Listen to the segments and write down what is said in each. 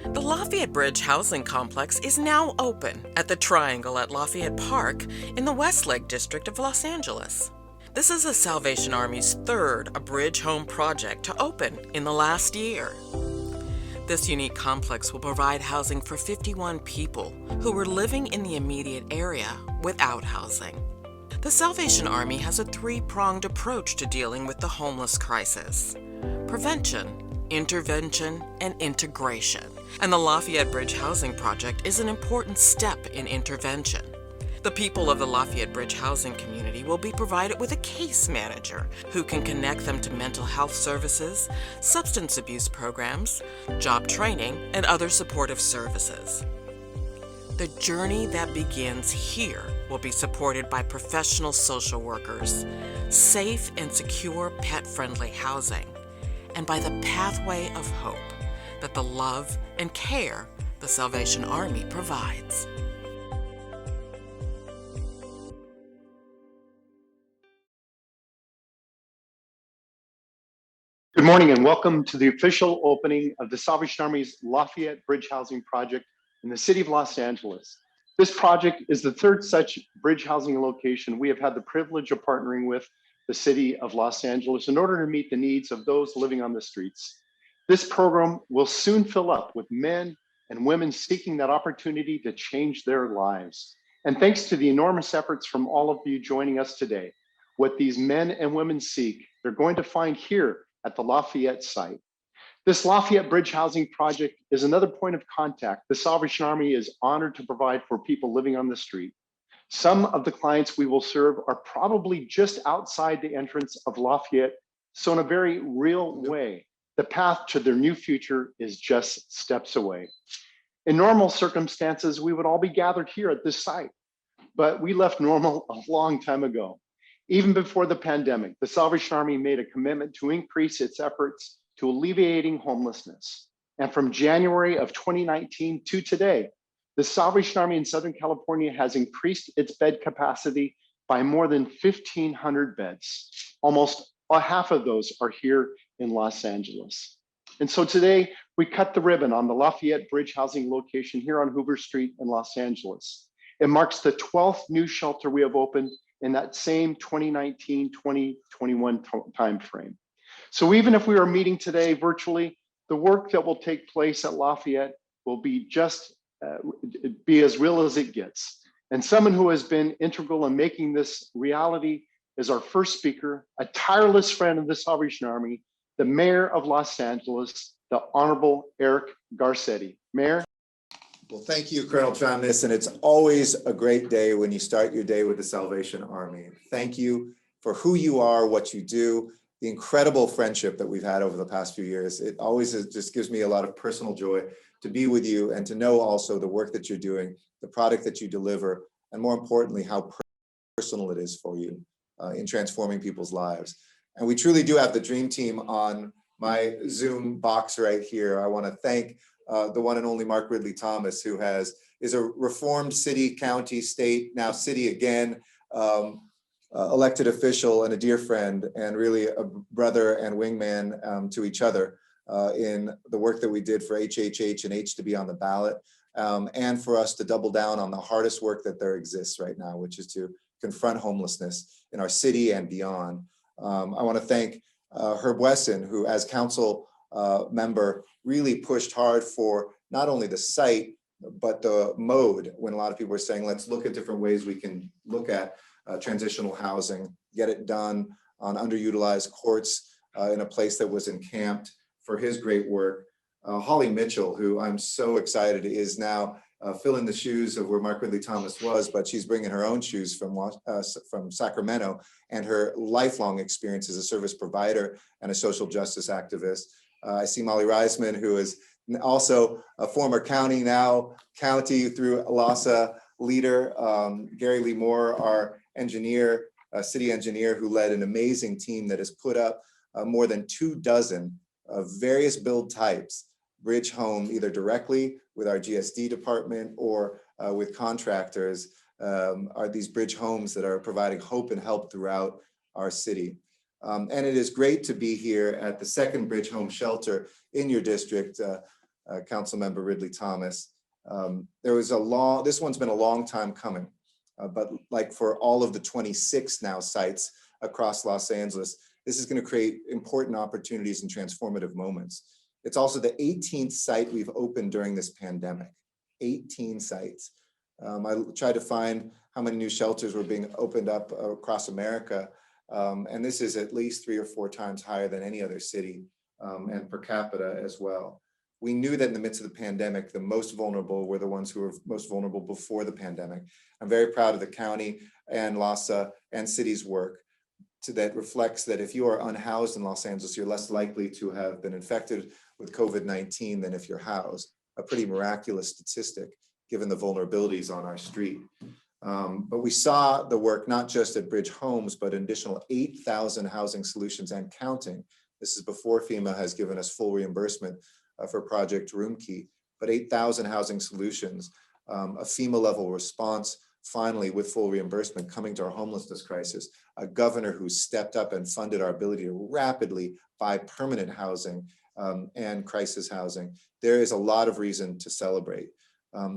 The Lafayette Bridge Housing Complex is now open at the Triangle at Lafayette Park in the Westlake district of Los Angeles. This is the Salvation Army's third bridge home project to open in the last year. This unique complex will provide housing for 51 people who were living in the immediate area without housing. The Salvation Army has a three-pronged approach to dealing with the homeless crisis: prevention, intervention, and integration. And the Lafayette Bridge Housing Project is an important step in intervention. The people of the Lafayette Bridge Housing community will be provided with a case manager who can connect them to mental health services, substance abuse programs, job training, and other supportive services. The journey that begins here will be supported by professional social workers, safe and secure pet-friendly housing, and by the pathway of hope that the love and care the Salvation Army provides. Good morning and welcome to the official opening of the Salvation Army's Lafayette Bridge Housing Project in the city of Los Angeles. This project is the third such bridge housing location we have had the privilege of partnering with the city of Los Angeles in order to meet the needs of those living on the streets. This program will soon fill up with men and women seeking that opportunity to change their lives. And thanks to the enormous efforts from all of you joining us today, what these men and women seek, they're going to find here at the Lafayette site. This Lafayette Bridge Housing Project is another point of contact the Salvation Army is honored to provide for people living on the street. Some of the clients we will serve are probably just outside the entrance of Lafayette, so in a very real way, the path to their new future is just steps away. In normal circumstances, we would all be gathered here at this site, but we left normal a long time ago. Even before the pandemic, the Salvation Army made a commitment to increase its efforts to alleviating homelessness. And from January of 2019 to today, the Salvation Army in Southern California has increased its bed capacity by more than 1,500 beds. Almost a half of those are here in Los Angeles. And so today, we cut the ribbon on the Lafayette Bridge Housing location here on Hoover Street in Los Angeles. It marks the 12th new shelter we have opened in that same 2019-2021 timeframe. So even if we are meeting today virtually, the work that will take place at Lafayette will be be as real as it gets. And someone who has been integral in making this reality is our first speaker, a tireless friend of the Salvation Army, the Mayor of Los Angeles, the Honorable Eric Garcetti. Mayor. Well, thank you, Colonel Chamness, and it's always a great day when you start your day with the Salvation Army. Thank you for who you are, what you do, the incredible friendship that we've had over the past few years. It always just gives me a lot of personal joy to be with you and to know also the work that you're doing, the product that you deliver, and more importantly, how personal it is for you in transforming people's lives. And we truly do have the dream team on my Zoom box right here. I want to thank the one and only Mark Ridley Thomas, who is a reformed city, county, state, now city again, elected official and a dear friend, and really a brother and wingman to each other in the work that we did for HHH and H to be on the ballot, and for us to double down on the hardest work that there exists right now, which is to confront homelessness in our city and beyond. I want to thank Herb Wesson, who as council member really pushed hard for not only the site, but the mode, when a lot of people were saying, let's look at different ways we can look at transitional housing, get it done on underutilized courts in a place that was encamped, for his great work. Holly Mitchell, who I'm so excited is now filling the shoes of where Mark Ridley Thomas was, but she's bringing her own shoes from Sacramento, and her lifelong experience as a service provider and a social justice activist. I see Molly Reisman, who is also a former county, now county through LASA leader. Gary Lee Moore, our engineer, city engineer, who led an amazing team that has put up more than 24 of various build types, bridge home, either directly with our GSD department or with contractors, are these bridge homes that are providing hope and help throughout our city. And it is great to be here at the second Bridge Home Shelter in your district. Councilmember Ridley Thomas. This one's been a long time coming, but like for all of the 26 now sites across Los Angeles, this is going to create important opportunities and transformative moments. It's also the 18th site we've opened during this pandemic, 18 sites. I tried to find how many new shelters were being opened up across America. And this is at least 3 or 4 times higher than any other city, and per capita as well. We knew that in the midst of the pandemic, the most vulnerable were the ones who were most vulnerable before the pandemic. I'm very proud of the county and LASA and city's work that reflects that if you are unhoused in Los Angeles, you're less likely to have been infected with COVID-19 than if you're housed, a pretty miraculous statistic given the vulnerabilities on our street. But we saw the work not just at Bridge Homes, but an additional 8,000 housing solutions and counting. This is before FEMA has given us full reimbursement for Project Roomkey, but 8,000 housing solutions, a FEMA level response, finally with full reimbursement coming to our homelessness crisis, a governor who stepped up and funded our ability to rapidly buy permanent housing and crisis housing. There is a lot of reason to celebrate.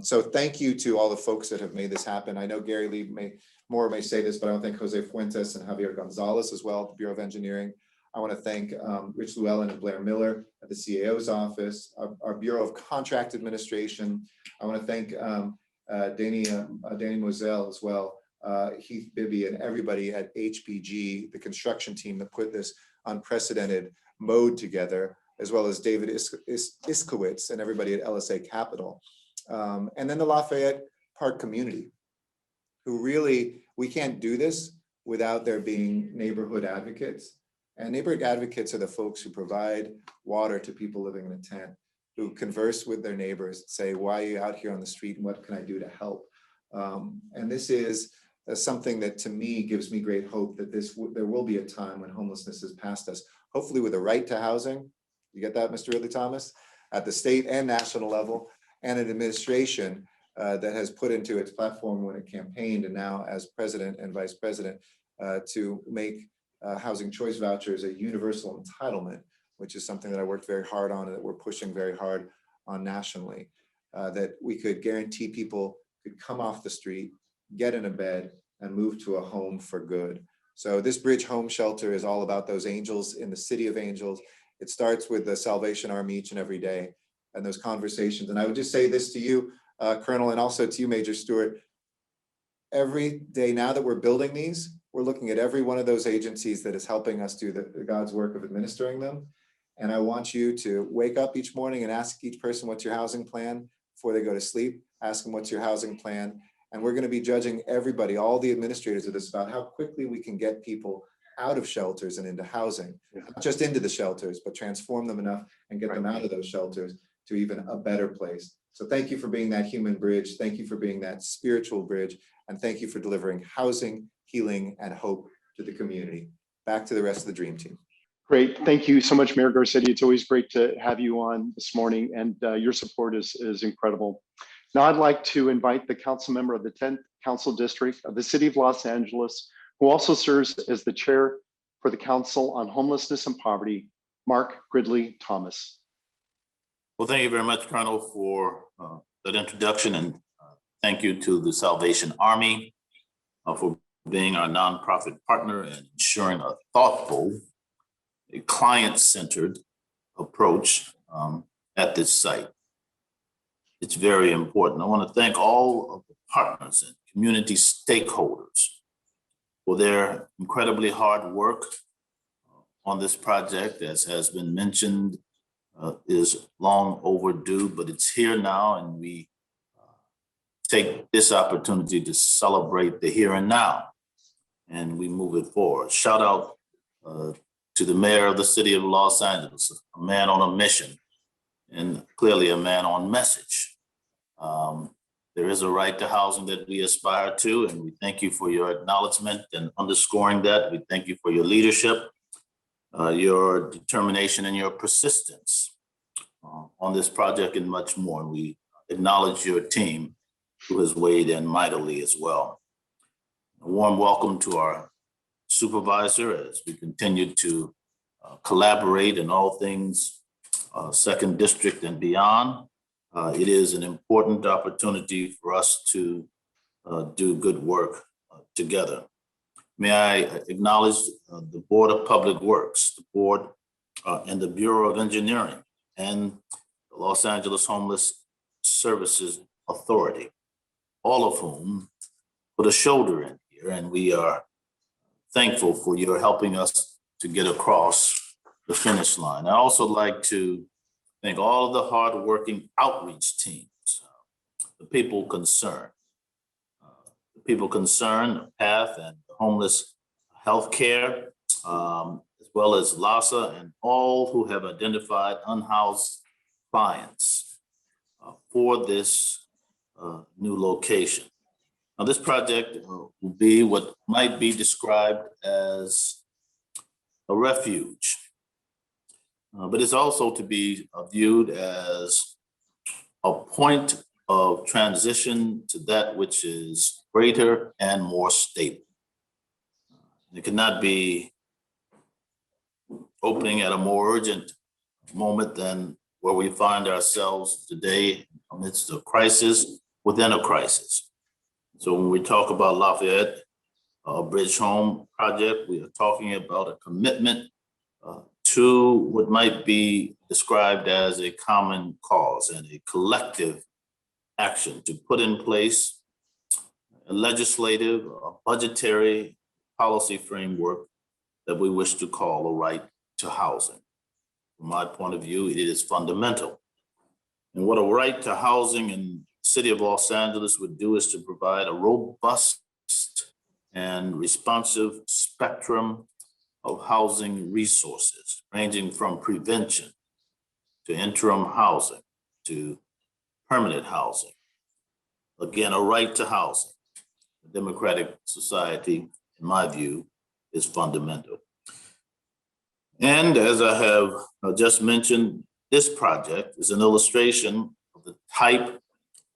So thank you to all the folks that have made this happen. I know Gary Lee may say this, but I want to thank Jose Fuentes and Javier Gonzalez as well at the Bureau of Engineering. I want to thank Rich Llewellyn and Blair Miller at the CAO's office, our Bureau of Contract Administration. I want to thank Danny Moselle as well, Heath Bibby and everybody at HPG, the construction team that put this unprecedented mode together, as well as David Iskowitz and everybody at LSA Capital. And then the Lafayette Park community, who really, we can't do this without there being neighborhood advocates. And neighborhood advocates are the folks who provide water to people living in a tent, who converse with their neighbors, say, why are you out here on the street and what can I do to help? And this is something that to me gives me great hope that there will be a time when homelessness is past us, hopefully with a right to housing. You get that, Mr. Ridley Thomas? At the state and national level, and an administration that has put into its platform when it campaigned and now as president and vice president to make housing choice vouchers a universal entitlement, which is something that I worked very hard on and that we're pushing very hard on nationally, that we could guarantee people could come off the street, get in a bed, and move to a home for good. So this Bridge Home Shelter is all about those angels in the city of angels. It starts with the Salvation Army each and every day and those conversations. And I would just say this to you, Colonel, and also to you, Major Stewart. Every day now that we're building these, we're looking at every one of those agencies that is helping us do the God's work of administering them. And I want you to wake up each morning and ask each person, what's your housing plan? Before they go to sleep, ask them, what's your housing plan? And we're going to be judging everybody, all the administrators of this, about how quickly we can get people out of shelters and into housing, not just into the shelters, but transform them enough and get them out of those shelters to even a better place. So thank you for being that human bridge. Thank you for being that spiritual bridge. And thank you for delivering housing, healing, and hope to the community. Back to the rest of the dream team. Great. Thank you so much, Mayor Garcetti. It's always great to have you on this morning, and your support is incredible. Now I'd like to invite the council member of the 10th Council District of the City of Los Angeles, who also serves as the chair for the Council on Homelessness and Poverty, Mark Ridley Thomas. Well, thank you very much, Colonel, for that introduction, and thank you to the Salvation Army for being our nonprofit partner and ensuring a thoughtful, a client-centered approach at this site. It's very important. I want to thank all of the partners and community stakeholders for their incredibly hard work on this project. As has been mentioned, is long overdue, but it's here now, and we take this opportunity to celebrate the here and now, and we move it forward. Shout out to the mayor of the city of Los Angeles, a man on a mission, and clearly a man on message. There is a right to housing that we aspire to, and we thank you for your acknowledgement and underscoring that. We thank you for your leadership, your determination, and your persistence on this project and much more. And we acknowledge your team who has weighed in mightily as well. A warm welcome to our supervisor as we continue to collaborate in all things second district and beyond. It is an important opportunity for us to do good work together. May I acknowledge the Board of Public Works, the board and the Bureau of Engineering, and the Los Angeles Homeless Services Authority, all of whom put a shoulder in here, and we are thankful for your helping us to get across the finish line. I also like to thank all of the hardworking outreach teams, the people concerned, the PATH and homeless healthcare, as well as LASA and all who have identified unhoused clients for this new location. Now, this project will be what might be described as a refuge, but it's also to be viewed as a point of transition to that which is greater and more stable. It cannot be opening at a more urgent moment than where we find ourselves today amidst a crisis within a crisis. So when we talk about Lafayette Bridge Home Project, we are talking about a commitment to what might be described as a common cause and a collective action to put in place a legislative, budgetary policy framework that we wish to call a right to housing. From my point of view, it is fundamental. And what a right to housing in the city of Los Angeles would do is to provide a robust and responsive spectrum of housing resources, ranging from prevention to interim housing to permanent housing. Again, a right to housing. A democratic society, in my view, is fundamental. And as I have just mentioned, this project is an illustration of the type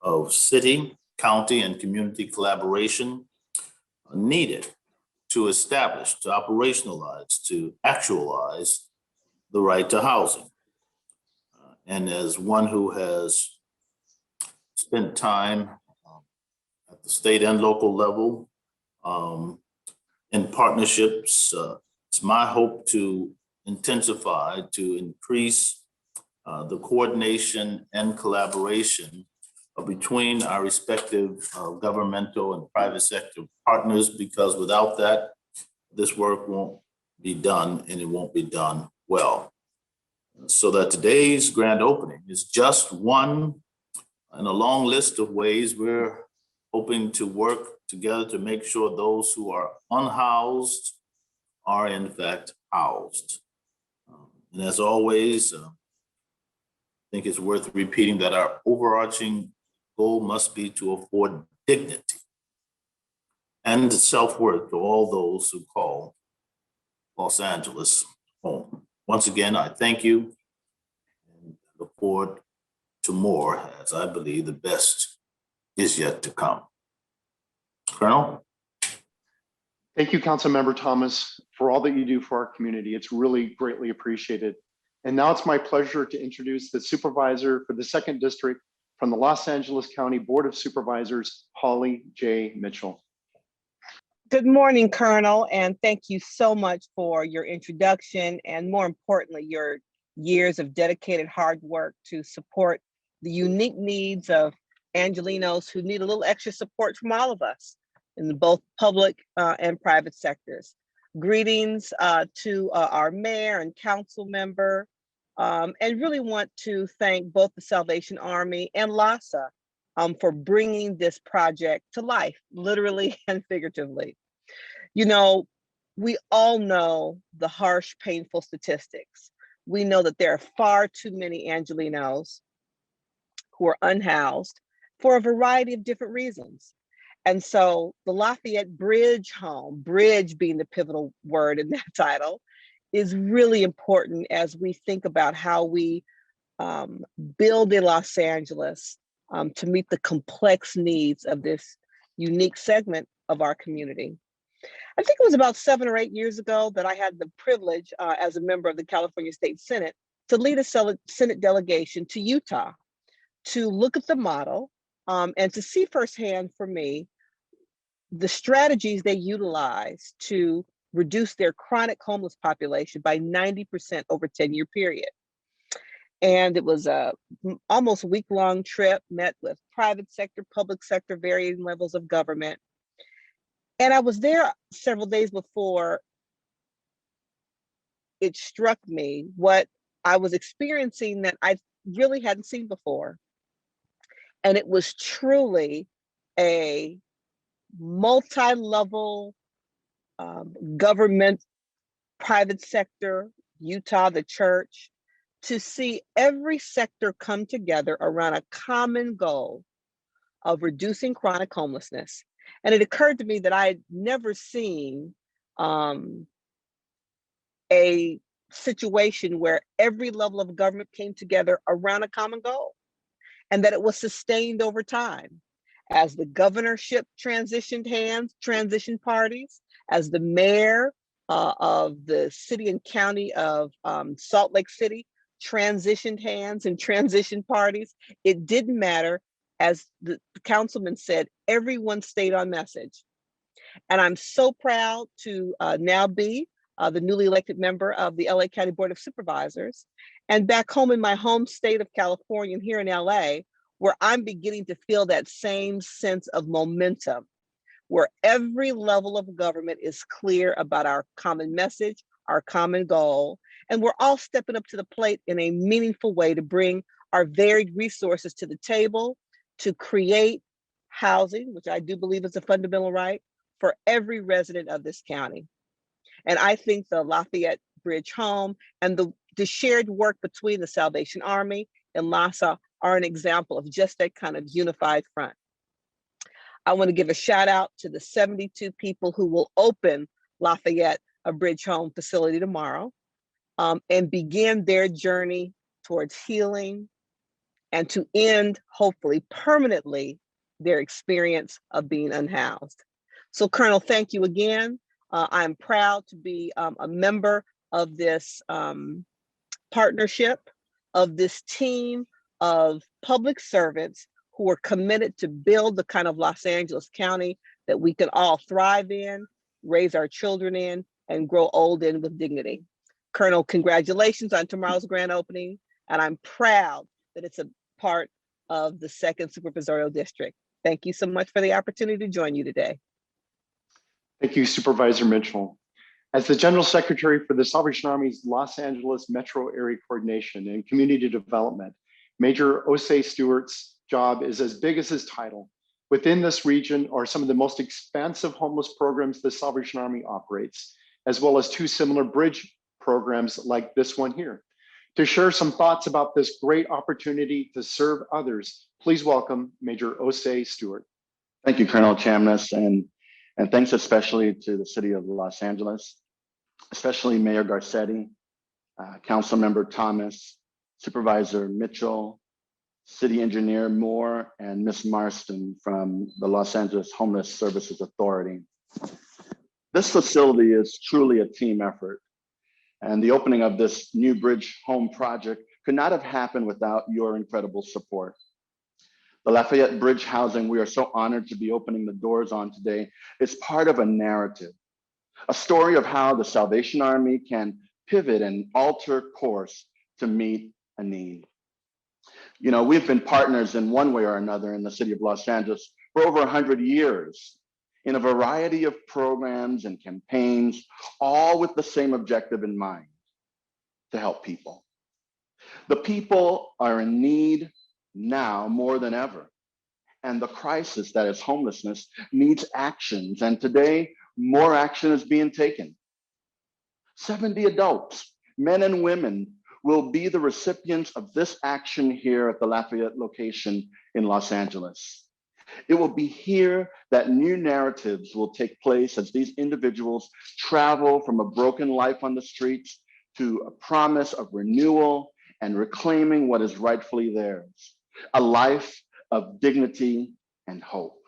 of city, county, and community collaboration needed to establish, to operationalize, to actualize the right to housing. And as one who has spent time at the state and local level in partnerships, it's my hope to intensify, to increase the coordination and collaboration between our respective governmental and private sector partners, because without that, this work won't be done and it won't be done well. So that today's grand opening is just one in a long list of ways we're hoping to work together to make sure those who are unhoused are in fact housed. And as always, I think it's worth repeating that our overarching goal must be to afford dignity and self-worth to all those who call Los Angeles home. Once again, I thank you and look forward to more, as I believe the best is yet to come. Colonel? Thank you, Councilmember Thomas, for all that you do for our community. It's really greatly appreciated. And now it's my pleasure to introduce the supervisor for the 2nd District from the Los Angeles County Board of Supervisors, Holly J. Mitchell. Good morning, Colonel, and thank you so much for your introduction and, more importantly, your years of dedicated hard work to support the unique needs of Angelenos who need a little extra support from all of us in both public and private sectors. Greetings to our mayor and council member, and really want to thank both the Salvation Army and LASA for bringing this project to life, literally and figuratively. You know, we all know the harsh, painful statistics. We know that there are far too many Angelenos who are unhoused for a variety of different reasons. And so the Lafayette Bridge Home, bridge being the pivotal word in that title, is really important as we think about how we build in Los Angeles to meet the complex needs of this unique segment of our community. I think it was about 7 or 8 years ago that I had the privilege as a member of the California State Senate to lead a Senate delegation to Utah to look at the model and to see firsthand for me the strategies they utilize to reduce their chronic homeless population by 90% over a 10-year period. And it was a almost week-long trip, met with private sector, public sector, varying levels of government. And I was there several days before it struck me what I was experiencing that I really hadn't seen before. And it was truly a multi-level government, private sector, Utah, the church, to see every sector come together around a common goal of reducing chronic homelessness. And it occurred to me that I had never seen a situation where every level of government came together around a common goal, and that it was sustained over time. As the governorship transitioned parties, as the mayor of the city and county of Salt Lake City transitioned hands and transitioned parties, it didn't matter. As the councilman said, everyone stayed on message. And I'm so proud to now be the newly elected member of the LA County Board of Supervisors. And back home in my home state of California and here in LA, where I'm beginning to feel that same sense of momentum, where every level of government is clear about our common message, our common goal, and we're all stepping up to the plate in a meaningful way to bring our varied resources to the table to create housing, which I do believe is a fundamental right, for every resident of this county. And I think the Lafayette Bridge Home and the shared work between the Salvation Army and LASA are an example of just that kind of unified front. I want to give a shout out to the 72 people who will open Lafayette, a Bridge Home facility tomorrow, and begin their journey towards healing and to end, hopefully permanently, their experience of being unhoused. So Colonel, thank you again. I'm proud to be a member of this partnership, of this team of public servants who are committed to build the kind of Los Angeles County that we can all thrive in, raise our children in, and grow old in with dignity. Colonel, congratulations on tomorrow's grand opening, and I'm proud that it's a part of the 2nd Supervisorial District. Thank you so much for the opportunity to join you today. Thank you, Supervisor Mitchell. As the General Secretary for the Salvation Army's Los Angeles Metro Area Coordination and Community Development, Major Osei Stewart's job is as big as his title. Within this region are some of the most expansive homeless programs the Salvation Army operates, as well as 2 similar bridge programs like this one here. To share some thoughts about this great opportunity to serve others, please welcome Major Osei Stewart. Thank you, Colonel Chamness, and thanks especially to the City of Los Angeles, especially Mayor Garcetti, Council Member Thomas, Supervisor Mitchell, City Engineer Moore, and Ms. Marston from the Los Angeles Homeless Services Authority. This facility is truly a team effort, and the opening of this new Bridge Home project could not have happened without your incredible support. The Lafayette Bridge Housing we are so honored to be opening the doors on today is part of a narrative, a story of how the Salvation Army can pivot and alter course to meet a need. You know, we've been partners in one way or another in the city of Los Angeles for over 100 years in a variety of programs and campaigns, all with the same objective in mind, to help people. The people are in need now more than ever, and the crisis that is homelessness needs actions, and today more action is being taken. 70 adults, men and women, will be the recipients of this action here at the Lafayette location in Los Angeles. It will be here that new narratives will take place as these individuals travel from a broken life on the streets to a promise of renewal and reclaiming what is rightfully theirs, a life of dignity and hope.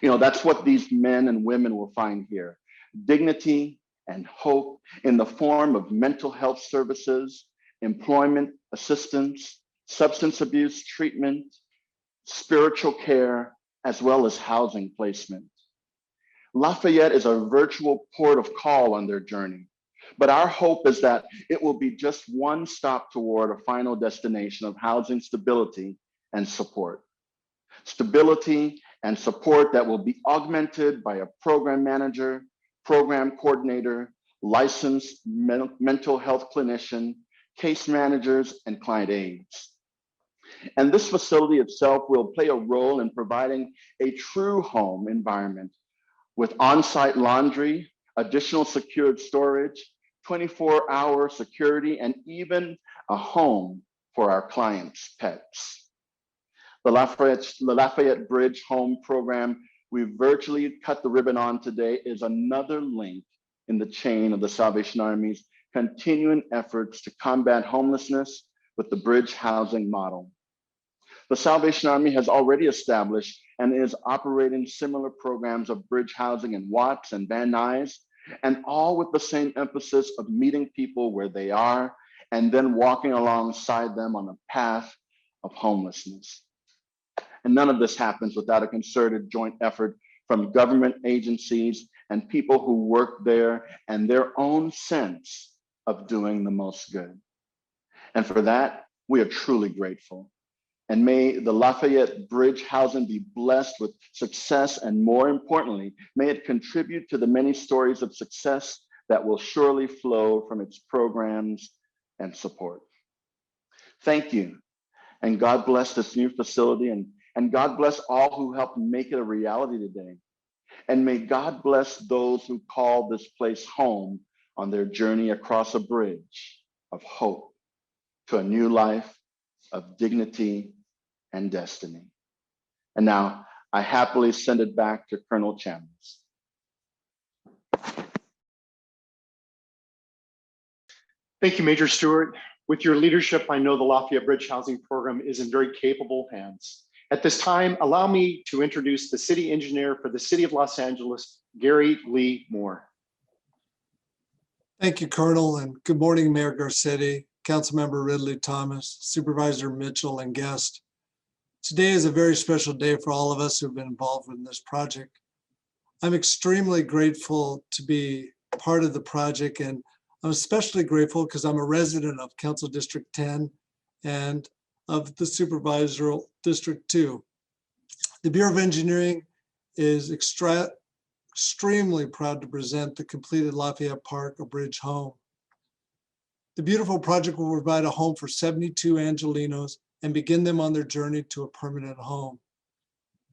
You know, that's what these men and women will find here: dignity and hope in the form of mental health services employment assistance, substance abuse treatment, spiritual care, as well as housing placement. Lafayette is a virtual port of call on their journey, but our hope is that it will be just one stop toward a final destination of housing stability and support. Stability and support that will be augmented by a program manager, program coordinator, licensed mental health clinician, case managers, and client aides. And this facility itself will play a role in providing a true home environment with on-site laundry, additional secured storage, 24-hour security, and even a home for our clients' pets. The Lafayette Bridge Home Program we virtually cut the ribbon on today is another link in the chain of the Salvation Army's continuing efforts to combat homelessness with the bridge housing model. The Salvation Army has already established and is operating similar programs of bridge housing in Watts and Van Nuys, and all with the same emphasis of meeting people where they are and then walking alongside them on a path of homelessness. And none of this happens without a concerted joint effort from government agencies and people who work there and their own sense of doing the most good. And for that, we are truly grateful. And may the Lafayette Bridge Housing be blessed with success, and more importantly, may it contribute to the many stories of success that will surely flow from its programs and support. Thank you, and God bless this new facility, and God bless all who helped make it a reality today. And may God bless those who call this place home on their journey across a bridge of hope to a new life of dignity and destiny. And now I happily send it back to Colonel Chambliss. Thank you, Major Stewart. With your leadership, I know the Lafayette Bridge Housing Program is in very capable hands. At this time, allow me to introduce the city engineer for the city of Los Angeles, Gary Lee Moore. Thank you, Colonel, and good morning, Mayor Garcetti, Councilmember Ridley Thomas, Supervisor Mitchell, and guest. Today is a very special day for all of us who've been involved in this project. I'm extremely grateful to be part of the project, and I'm especially grateful because I'm a resident of Council District 10 and of the Supervisor District 2. The Bureau of Engineering is extremely proud to present the completed Lafayette Park, a bridge home. The beautiful project will provide a home for 72 Angelenos and begin them on their journey to a permanent home.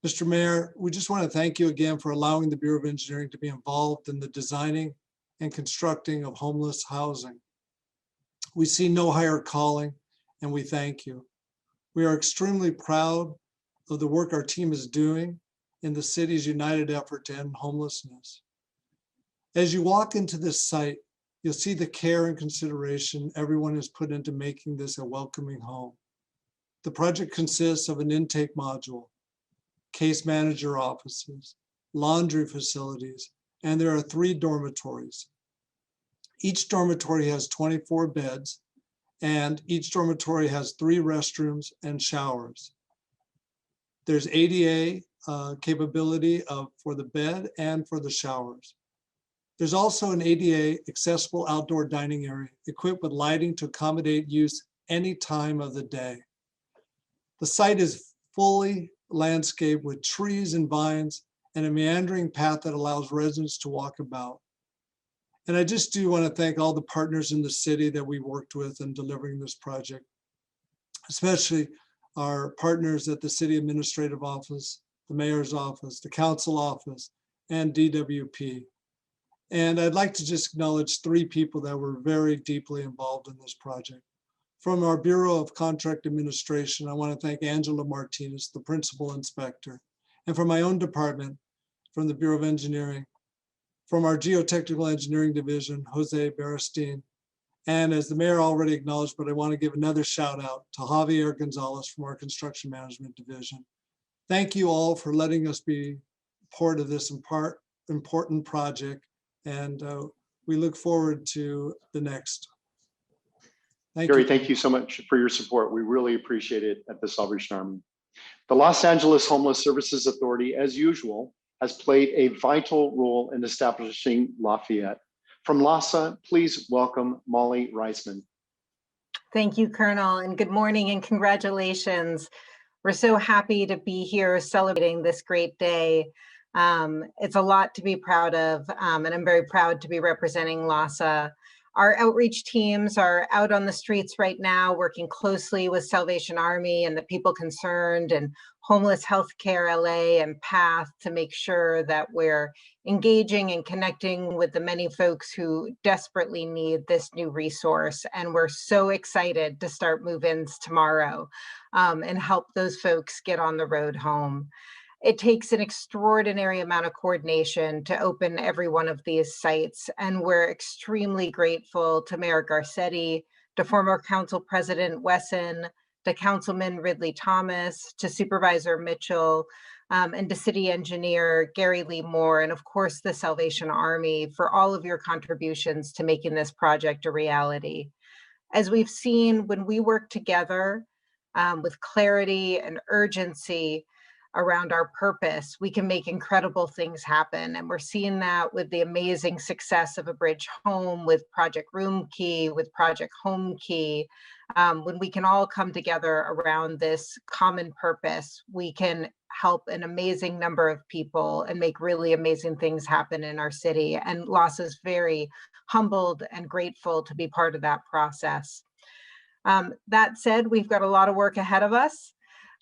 Mr. Mayor, we just want to thank you again for allowing the Bureau of Engineering to be involved in the designing and constructing of homeless housing. We see no higher calling, and we thank you. We are extremely proud of the work our team is doing in the city's united effort to end homelessness. As you walk into this site, you'll see the care and consideration everyone has put into making this a welcoming home. The project consists of an intake module, case manager offices, laundry facilities, and there are 3 dormitories. Each dormitory has 24 beds, and each dormitory has 3 restrooms and showers. There's ADA capability for the bed and for the showers. There's also an ADA accessible outdoor dining area equipped with lighting to accommodate use any time of the day. The site is fully landscaped with trees and vines and a meandering path that allows residents to walk about. And I just do want to thank all the partners in the city that we worked with in delivering this project, especially our partners at the City Administrative Office, the Mayor's Office, the Council Office, and DWP. And I'd like to just acknowledge 3 people that were very deeply involved in this project. From our Bureau of Contract Administration, I want to thank Angela Martinez, the Principal Inspector. And from my own department, from the Bureau of Engineering, from our Geotechnical Engineering Division, Jose Beristain. And as the Mayor already acknowledged, but I want to give another shout out to Javier Gonzalez from our Construction Management Division. Thank you all for letting us be part of this important project. And we look forward to the next. Thank Gary, you. thank you so much for your support. We really appreciate it at the Salvation Army. The Los Angeles Homeless Services Authority, as usual, has played a vital role in establishing Lafayette. From LASA, please welcome Molly Reisman. Thank you, Colonel, and good morning and congratulations. We're so happy to be here celebrating this great day. It's a lot to be proud of, and I'm very proud to be representing LASA. Our outreach teams are out on the streets right now, working closely with Salvation Army and the people concerned and Homeless Healthcare LA and PATH to make sure that we're engaging and connecting with the many folks who desperately need this new resource. And we're so excited to start move-ins tomorrow and help those folks get on the road home. It takes an extraordinary amount of coordination to open every one of these sites, and we're extremely grateful to Mayor Garcetti, to former Council President Wesson, to Councilman Ridley Thomas, to Supervisor Mitchell, and to City Engineer Gary Lee Moore, and of course the Salvation Army for all of your contributions to making this project a reality. As we've seen, when we work together with clarity and urgency around our purpose, we can make incredible things happen. And we're seeing that with the amazing success of A Bridge Home, with Project Room Key, with Project Home Key. When we can all come together around this common purpose, we can help an amazing number of people and make really amazing things happen in our city. And LASA is very humbled and grateful to be part of that process. That said, we've got a lot of work ahead of us.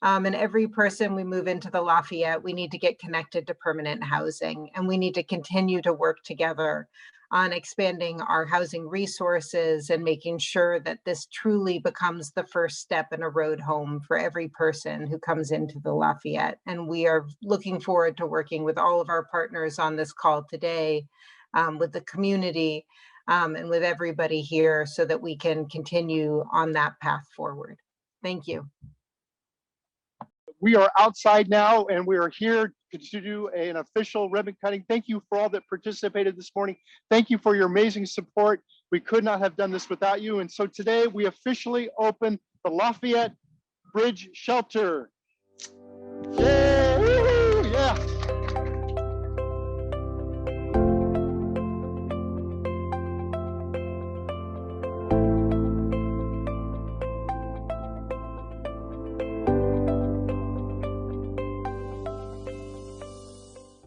And every person we move into the Lafayette, we need to get connected to permanent housing, and we need to continue to work together on expanding our housing resources and making sure that this truly becomes the first step in a road home for every person who comes into the Lafayette. And we are looking forward to working with all of our partners on this call today, with the community, and with everybody here so that we can continue on that path forward. Thank you. We are outside now and we are here to do an official ribbon cutting. Thank you for all that participated this morning. Thank you for your amazing support. We could not have done this without you. And so today we officially open the Lafayette Bridge Shelter. Yeah, woo-hoo, yeah.